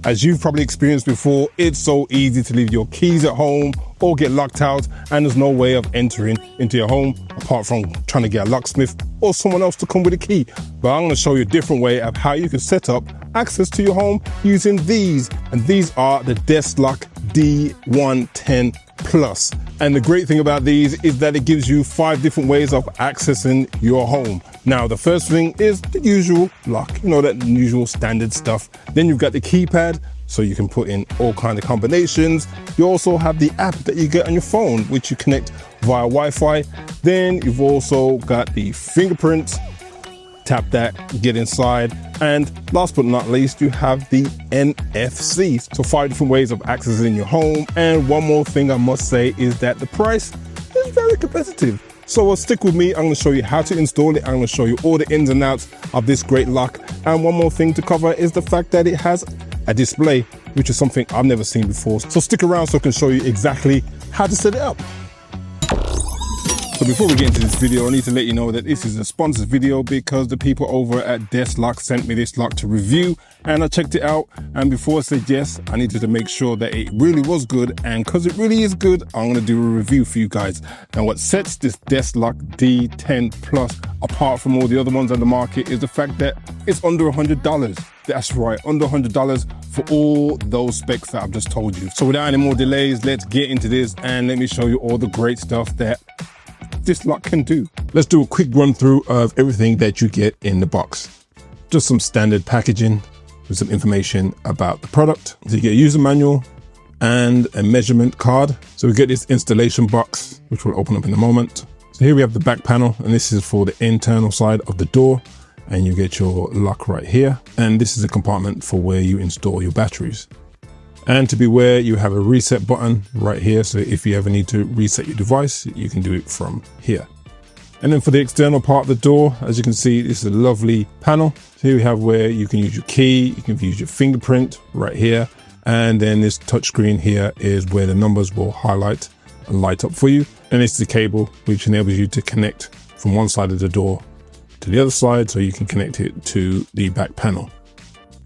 As you've probably experienced before, it's so easy to leave your keys at home or get locked out, and there's no way of entering into your home apart from trying to get a locksmith or someone else to come with a key. But I'm going to show you a different way of how you can set up access to your home using these. And these are the DESLOC D110 Plus. And the great thing about these is that it gives you 5 different ways of accessing your home. Now, the first thing is the usual lock, that usual standard stuff. Then you've got the keypad, so you can put in all kinds of combinations. You also have the app that you get on your phone, which you connect via Wi-Fi. Then you've also got the fingerprint. Tap that, get inside. And last but not least, you have the NFC. So 5 different ways of accessing your home. And one more thing I must say is that the price is very competitive. So stick with me. I'm going to show you how to install it. I'm going to show you all the ins and outs of this great lock. And one more thing to cover is the fact that it has a display, which is something I've never seen before. So stick around so I can show you exactly how to set it up. So before we get into this video, I need to let you know that this is a sponsored video because the people over at DESLOC sent me this lock to review, and I checked it out. And before I said yes, I needed to make sure that it really was good. And because it really is good, I'm going to do a review for you guys. And what sets this DESLOC D10 Plus apart from all the other ones on the market is the fact that it's under $100. That's right, under $100 for all those specs that I've just told you. So without any more delays, let's get into this and let me show you all the great stuff that this lock can do. Let's do a quick run through of everything that you get in the box. Just some standard packaging with some information about the product. So you get a user manual and a measurement card. So we get this installation box, which we'll open up in a moment. So here we have the back panel, and this is for the internal side of the door. And you get your lock right here. And this is a compartment for where you install your batteries. And to be aware, you have a reset button right here. So if you ever need to reset your device, you can do it from here. And then for the external part of the door, as you can see, this is a lovely panel. So here we have where you can use your key, you can use your fingerprint right here. And then this touchscreen here is where the numbers will highlight and light up for you. And it's the cable, which enables you to connect from one side of the door to the other side, so you can connect it to the back panel.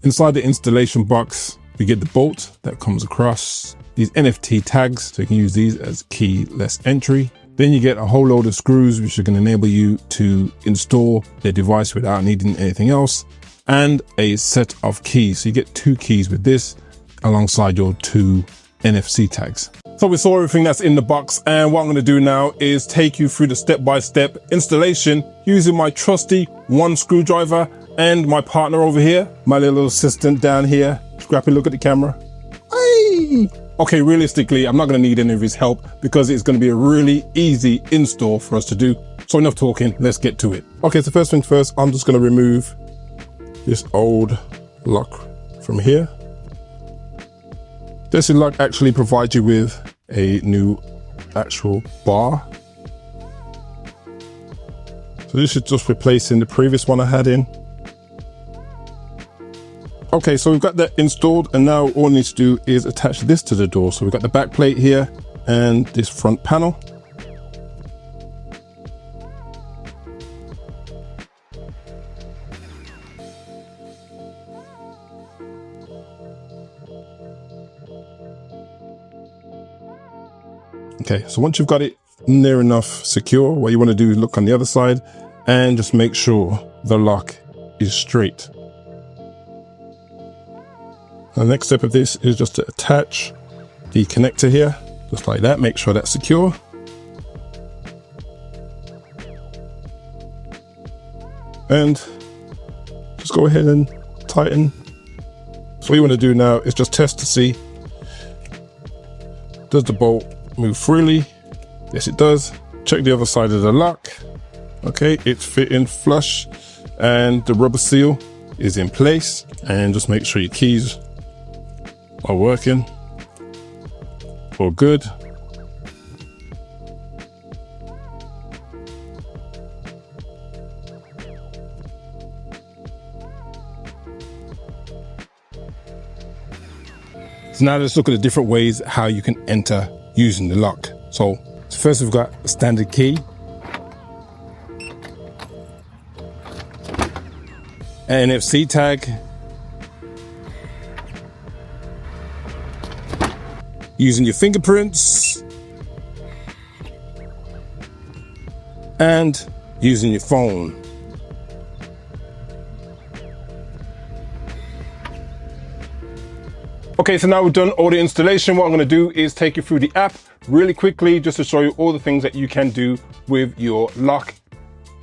Inside the installation box, we get the bolt that comes across, these NFT tags, so you can use these as keyless entry. Then you get a whole load of screws, which are going to enable you to install the device without needing anything else, and a set of keys. So you get 2 keys with this alongside your 2 NFC tags. So we saw everything that's in the box, and what I'm going to do now is take you through the step-by-step installation using my trusty 1 screwdriver and my partner over here, my little assistant down here. Scrappy, look at the camera. Hey! Okay, realistically, I'm not going to need any of his help because it's going to be a really easy install for us to do. So enough talking, let's get to it. Okay, so first things first, I'm just going to remove this old lock from here. This lock actually provides you with a new actual bar. So this is just replacing the previous one I had in. Okay, so we've got that installed, and now all we need to do is attach this to the door. So we've got the back plate here and this front panel. Okay, so once you've got it near enough secure, what you want to do is look on the other side and just make sure the lock is straight. The next step of this is just to attach the connector here, just like that. Make sure that's secure. And just go ahead and tighten. So what you want to do now is just test to see, does the bolt move freely? Yes, it does. Check the other side of the lock. Okay, it's fitting flush and the rubber seal is in place. And just make sure your keys are working all good. So now let's look at the different ways how you can enter using the lock. So first we've got a standard key, an NFC tag, using your fingerprints and using your phone. Okay, so now we've done all the installation. What I'm going to do is take you through the app really quickly just to show you all the things that you can do with your lock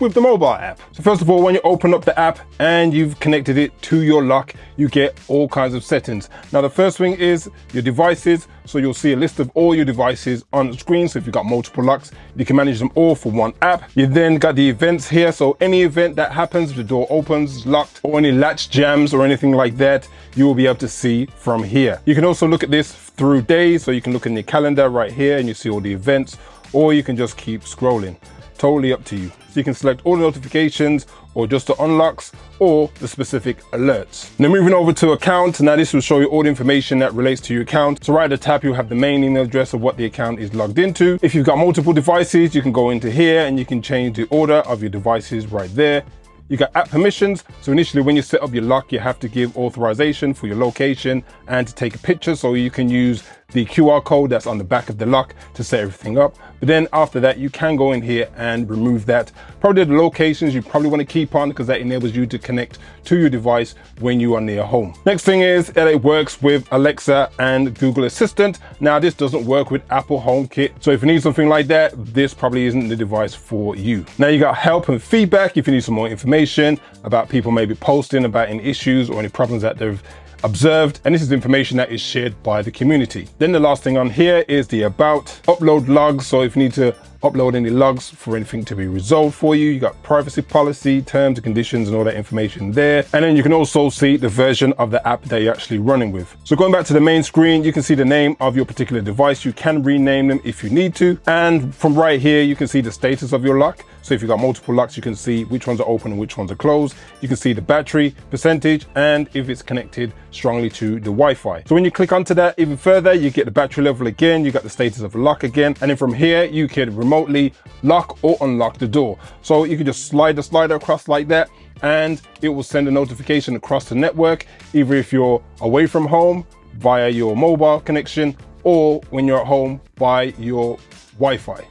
with the mobile app. So first of all, when you open up the app and you've connected it to your lock, you get all kinds of settings. Now the first thing is your devices. So you'll see a list of all your devices on the screen. So if you've got multiple locks, you can manage them all for one app. You then got the events here. So any event that happens, if the door opens, locked, or any latch jams or anything like that, you will be able to see from here. You can also look at this through days. So you can look in your calendar right here and you see all the events, or you can just keep scrolling. Totally up to you. So you can select all the notifications or just the unlocks or the specific alerts. Now moving over to account. Now this will show you all the information that relates to your account. So right at the top, you'll have the main email address of what the account is logged into. If you've got multiple devices, you can go into here and you can change the order of your devices right there. You got app permissions. So initially when you set up your lock, you have to give authorization for your location and to take a picture. So you can use the QR code that's on the back of the lock to set everything up. But then after that, you can go in here and remove that. Probably the locations you probably want to keep on because that enables you to connect to your device when you are near home. Next thing is that it works with Alexa and Google Assistant. Now this doesn't work with Apple HomeKit. So if you need something like that, this probably isn't the device for you. Now you got help and feedback if you need some more information about people maybe posting about any issues or any problems that they've observed, and this is information that is shared by the community. Then the last thing on here is the about, upload logs. So if you need to upload any logs for anything to be resolved for you, you got privacy policy, terms and conditions and all that information there. And then you can also see the version of the app that you're actually running with. So going back to the main screen, you can see the name of your particular device. You can rename them if you need to. And from right here, you can see the status of your lock. So if you've got multiple locks, you can see which ones are open and which ones are closed. You can see the battery percentage and if it's connected strongly to the Wi-Fi. So when you click onto that even further, you get the battery level again, you got the status of the lock again. And then from here, you can remotely lock or unlock the door. So you can just slide the slider across like that and it will send a notification across the network, either if you're away from home via your mobile connection or when you're at home by your Wi-Fi.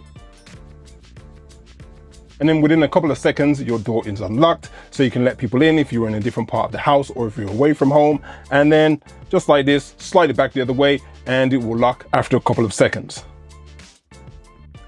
And then within a couple of seconds, your door is unlocked. So you can let people in if you're in a different part of the house or if you're away from home. And then just like this, slide it back the other way and it will lock after a couple of seconds.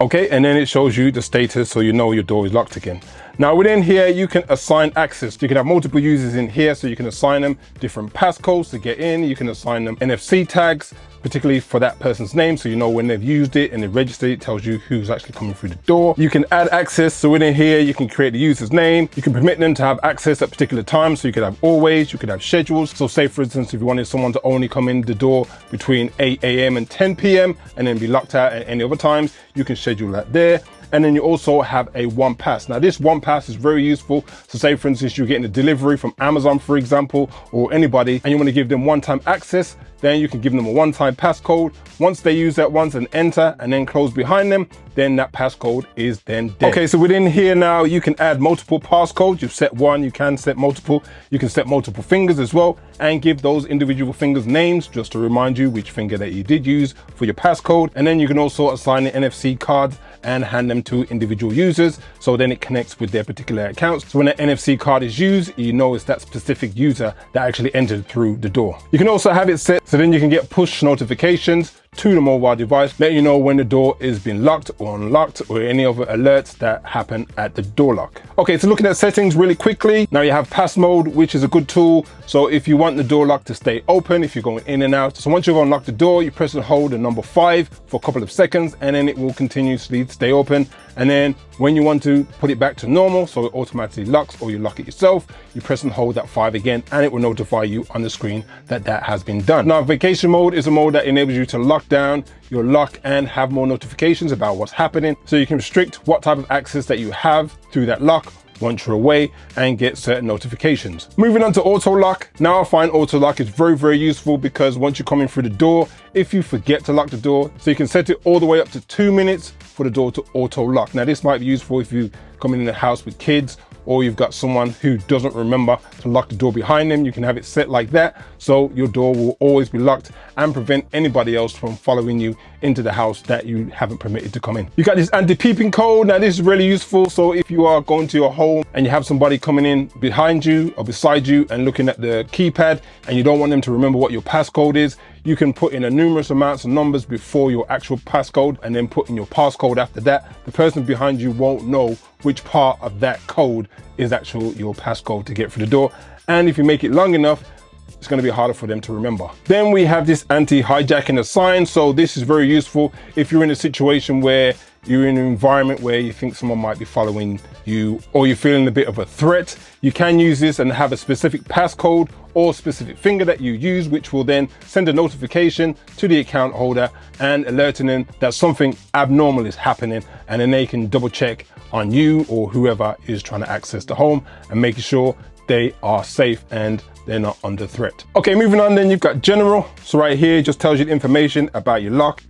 Okay, and then it shows you the status so you know your door is locked again. Now within here, you can assign access. You can have multiple users in here, so you can assign them different passcodes to get in. You can assign them NFC tags, particularly for that person's name, so you know when they've used it and they've registered it, tells you who's actually coming through the door. You can add access, so within here, you can create the user's name. You can permit them to have access at particular times, so you could have always, you could have schedules. So say for instance, if you wanted someone to only come in the door between 8 AM and 10 PM and then be locked out at any other times, you can schedule that there. And then you also have a one pass. Now this one pass is very useful. So say for instance, you're getting a delivery from Amazon, for example, or anybody, and you want to give them one-time access, then you can give them a one-time passcode. Once they use that once and enter and then close behind them, then that passcode is then dead. Okay, so within here now, you can add multiple passcodes. You've set one, you can set multiple. You can set multiple fingers as well and give those individual fingers names just to remind you which finger that you did use for your passcode. And then you can also assign the NFC cards and hand them to individual users. So then it connects with their particular accounts. So when an NFC card is used, you know it's that specific user that actually entered through the door. You can also have it set so then you can get push notifications to the mobile device, letting you know when the door is being locked or unlocked or any other alerts that happen at the door lock. Okay, so looking at settings really quickly, now you have pass mode, which is a good tool. So if you want the door lock to stay open, if you're going in and out, so once you've unlocked the door, you press and hold the number 5 for a couple of seconds and then it will continuously stay open. And then when you want to put it back to normal, so it automatically locks or you lock it yourself, you press and hold that 5 again and it will notify you on the screen that that has been done. Now vacation mode is a mode that enables you to lock down your lock and have more notifications about what's happening. So you can restrict what type of access that you have through that lock once you're away and get certain notifications. Moving on to auto lock. Now I find auto lock is very, very useful because once you're coming through the door, if you forget to lock the door, so you can set it all the way up to 2 minutes for the door to auto lock. Now this might be useful if you come in the house with kids, or you've got someone who doesn't remember to lock the door behind them. You can have it set like that, so your door will always be locked and prevent anybody else from following you into the house that you haven't permitted to come in. You got this anti-peeping code. Now this is really useful. So if you are going to your home and you have somebody coming in behind you or beside you and looking at the keypad, and you don't want them to remember what your passcode is, you can put in a numerous amounts of numbers before your actual passcode and then put in your passcode after that. The person behind you won't know which part of that code is actually your passcode to get through the door. And if you make it long enough, it's going to be harder for them to remember. Then we have this anti-hijacking sign. So this is very useful if you're in a situation where you're in an environment where you think someone might be following you, or you're feeling a bit of a threat. You can use this and have a specific passcode or specific finger that you use, which will then send a notification to the account holder and alerting them that something abnormal is happening, and then they can double check on you or whoever is trying to access the home and making sure they are safe and they're not under threat. Okay, moving on, then you've got general. So right here just tells you the information about your lock.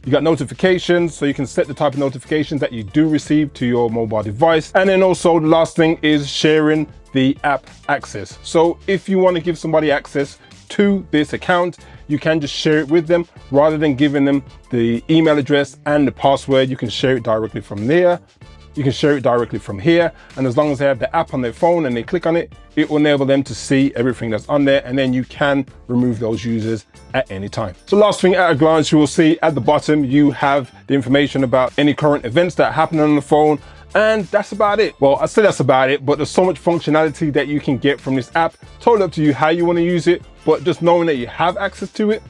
You got notifications, so you can set the type of notifications that you do receive to your mobile device. And then also the last thing is sharing the app access. So if you want to give somebody access to this account, you can just share it with them rather than giving them the email address and the password. You can share it directly from there. You can share it directly from here, and as long as they have the app on their phone and they click on it, it will enable them to see everything that's on there, and then you can remove those users at any time. So last thing at a glance, you will see at the bottom, you have the information about any current events that happen on the phone, and that's about it. Well, I say that's about it, but there's so much functionality that you can get from this app. Totally up to you how you want to use it, but just knowing that you have access to it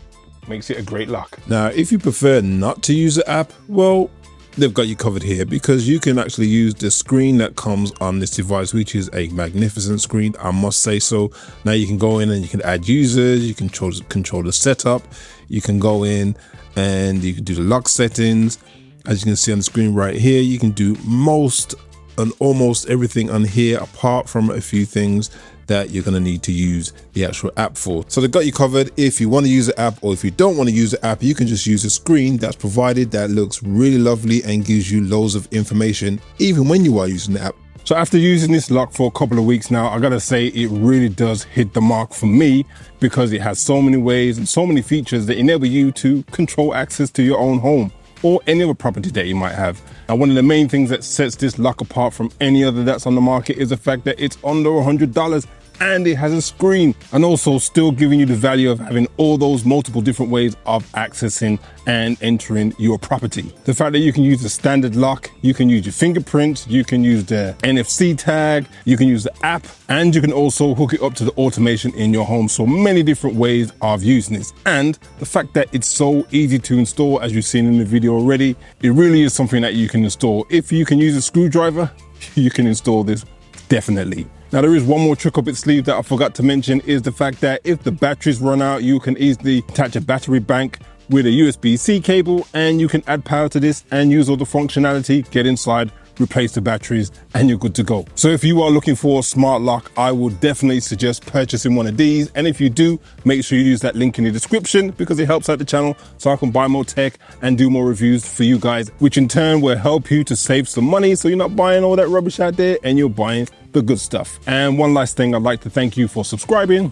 makes it a great lock. Now, if you prefer not to use the app, well, they've got you covered here, because you can actually use the screen that comes on this device, which is a magnificent screen, I must say so. Now you can go in and you can add users, you can control the setup, you can go in and you can do the lock settings. As you can see on the screen right here, you can do most and almost everything on here, apart from a few things that you're going to need to use the actual app for. So they've got you covered. If you want to use the app, or if you don't want to use the app, you can just use a screen that's provided that looks really lovely and gives you loads of information even when you are using the app. So after using this lock for a couple of weeks now, I gotta say it really does hit the mark for me, because it has so many ways and so many features that enable you to control access to your own home or any other property that you might have. Now, one of the main things that sets this lock apart from any other that's on the market is the fact that it's under $100 and it has a screen, and also still giving you the value of having all those multiple different ways of accessing and entering your property. The fact that you can use the standard lock, you can use your fingerprint, you can use the NFC tag, you can use the app, and you can also hook it up to the automation in your home. So many different ways of using this. And the fact that it's so easy to install, as you've seen in the video already, it really is something that you can install. If you can use a screwdriver, you can install this, definitely. Now, there is one more trick up its sleeve that I forgot to mention, is the fact that if the batteries run out, you can easily attach a battery bank with a USB-C cable, and you can add power to this and use all the functionality, get inside, replace the batteries, and you're good to go. So if you are looking for a smart lock, I would definitely suggest purchasing one of these. And if you do, make sure you use that link in the description, because it helps out the channel so I can buy more tech and do more reviews for you guys, which in turn will help you to save some money, so you're not buying all that rubbish out there and you're buying the good stuff. And one last thing, I'd like to thank you for subscribing,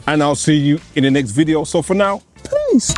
and I'll see you in the next video. So for now, peace.